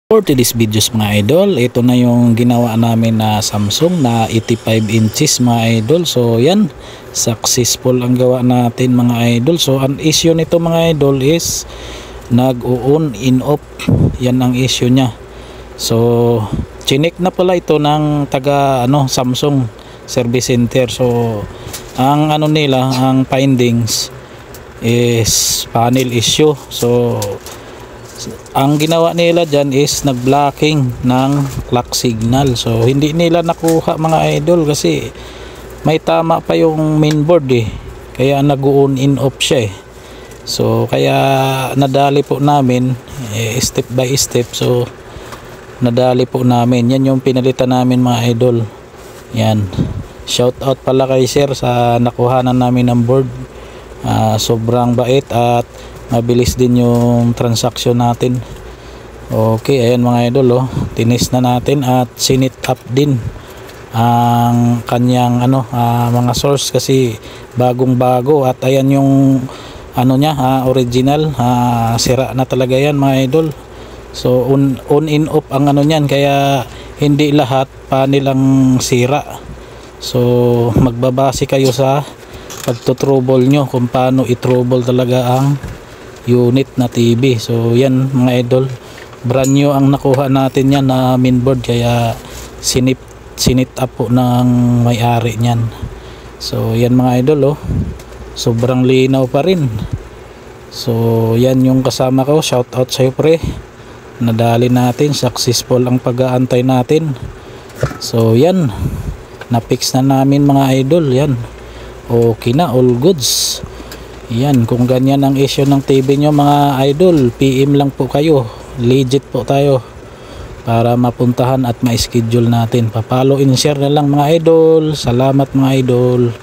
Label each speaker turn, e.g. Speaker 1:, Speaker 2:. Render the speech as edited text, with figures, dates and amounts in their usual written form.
Speaker 1: For today's videos mga idol, ito na yung ginawa namin na Samsung na 85 inches mga idol. So yan, successful ang gawa natin mga idol. So ang issue nito mga idol is nag-on in off. Yan ang issue niya. So chinik na pala ito ng taga Samsung Service Center. So ang nila, ang findings is panel issue. So ang ginawa nila dyan is nag-blocking ng clock signal. So hindi nila nakuha mga idol kasi may tama pa yung mainboard kaya nag-on in off siya So kaya nadali po namin step by step. So nadali po namin. Yan yung pinalitan namin mga idol. Yan. Shout out pala kay sir sa nakuhanan namin ng board. Sobrang bait at mabilis din yung transaction natin. Okay, ayan mga idol tinis na natin at sinit up din ang kanyang mga source kasi bagong bago at ayan yung niya original, sira na talaga yan mga idol. So on in off ang niyan kaya hindi lahat panel ang sira. So magbabase kayo sa pagtutrouble nyo kung paano i-trouble talaga ang unit na TV. So yan mga idol, brand new ang nakuha natin yan na mainboard kaya sinit up po ng may-ari niyan. So yan mga idol sobrang linaw pa rin. So yan yung kasama ko, shout out sa iyo pre, nadali natin, successful ang pag-aantay natin. So yan, na-fix na namin mga idol. Yan, okay na, all goods. Yan, kung ganyan ang issue ng TV nyo mga idol, PM lang po kayo, legit po tayo para mapuntahan at ma-schedule natin. Pa-follow and share na lang mga idol. Salamat mga idol.